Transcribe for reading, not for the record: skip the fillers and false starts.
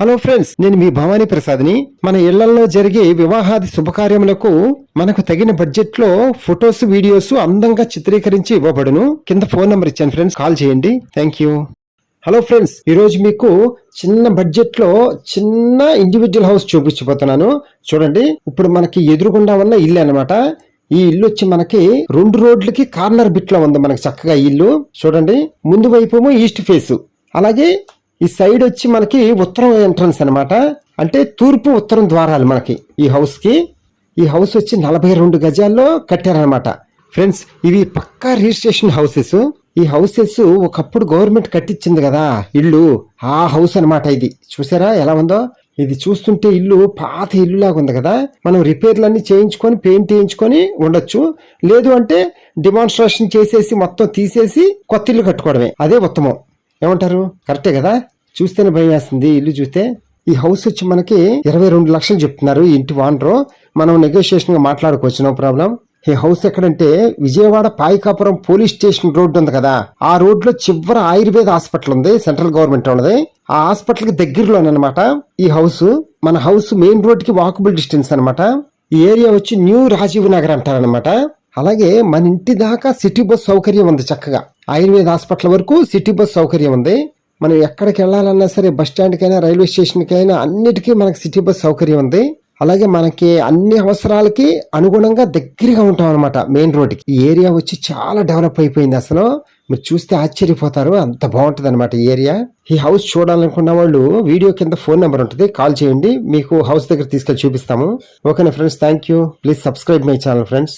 Hello friends, నేను మీ భవానీ ప్రసాద్ని. మన ఇళ్లలో జరిగే వివాహాది శుభకార్యములకు మనకు తగిన బడ్జెట్ లో ఫొటోస్, వీడియోస్ అందంగా చిత్రీకరించి ఇవ్వబడును. కింద ఫోన్ నంబర్ ఇచ్చాను ఫ్రెండ్స్, కాల్ చేయండి. Thank you. హలో ఫ్రెండ్స్, ఈరోజు మీకు చిన్న బడ్జెట్ లో చిన్న ఇండివిజువల్ హౌస్ చూపించబోతున్నాను. చూడండి, ఇప్పుడు మనకి ఎదురుగుండా ఉన్న ఇల్లు అన్నమాట. ఈ ఇల్లు వచ్చి మనకి 2 రోడ్లకి కార్నర్ బిట్ లో ఉంది. మనకి చక్కగా ఇల్లు చూడండి. ముందు వైపు ఈస్ట్ ఫేస్, అలాగే ఈ సైడ్ వచ్చి మనకి ఉత్తరం ఎంట్రన్స్ అన్నమాట. అంటే తూర్పు ఉత్తరం ద్వారాలు మనకి ఈ హౌస్ కి. ఈ హౌస్ వచ్చి 42 గజాల్లో కట్టారనమాట. ఫ్రెండ్స్, ఇవి పక్కా రిజిస్ట్రేషన్ హౌసెస్. ఈ హౌసెస్ ఒకప్పుడు గవర్నమెంట్ కట్టించింది కదా ఇల్లు, ఆ హౌస్ అనమాట. ఇది చూసారా ఎలా ఉందో? ఇది చూస్తుంటే ఇల్లు పాత ఇల్లు లాగా ఉంది కదా. మనం రిపేర్లన్నీ చేయించుకొని పెయింట్ వేయించుకొని ఉండొచ్చు. లేదు అంటే డిమాన్స్ట్రేషన్ చేసేసి మొత్తం తీసేసి కొత్త ఇల్లు కట్టుకోవడమే, అదే ఉత్తమం. ఏమంటారు? కరెక్టే కదా? చూస్తేనే భయం వేస్తుంది ఇల్లు చూస్తే. ఈ హౌస్ వచ్చి మనకి 22 లక్షలు చెప్తున్నారు ఈ ఇంటి ఓనరు. మనం నెగోషియేషన్ గా మాట్లాడుకోవచ్చు, నో ప్రాబ్లం. ఈ హౌస్ ఎక్కడంటే Vijayawada Payakapuram police station road ఉంది కదా, ఆ రోడ్ లో చివర ఆయుర్వేద హాస్పిటల్ ఉంది, సెంట్రల్ గవర్నమెంట్ ఉన్నది. ఆ హాస్పిటల్ కి దగ్గరలోనమాట ఈ హౌస్. మన హౌస్ మెయిన్ రోడ్ కి వాకబుల్ డిస్టెన్స్ అనమాట. ఈ ఏరియా వచ్చి న్యూ రాజీవ్ నగర్ అంటారనమాట. అలాగే మన ఇంటి దాకా సిటీ బస్ సౌకర్యం ఉంది చక్కగా. ఆయుర్వేద హాస్పిటల్ వరకు సిటీ బస్ సౌకర్యం ఉంది. మనం ఎక్కడికి వెళ్ళాలన్నా సరే, బస్ స్టాండ్కైనా రైల్వే స్టేషన్కైనా అన్నిటికీ మనకి సిటీ బస్ సౌకర్యం ఉంది. అలాగే మనకి అన్ని అవసరాలకి అనుగుణంగా దగ్గరగా ఉంటాం అనమాట మెయిన్ రోడ్కి. ఈ ఏరియా వచ్చి చాలా డెవలప్ అయిపోయింది. అసలు మీరు చూస్తే ఆశ్చర్యపోతారు, అంత బాగుంటుంది అనమాట ఈ ఏరియా. ఈ హౌస్ చూడాలనుకున్న వాళ్ళు వీడియో కింద ఫోన్ నెంబర్ ఉంటుంది, కాల్ చేయండి. మీకు హౌస్ దగ్గర తీసుకెళ్ళి చూపిస్తాము. ఓకేనా friends? Thank you. Please subscribe my channel friends.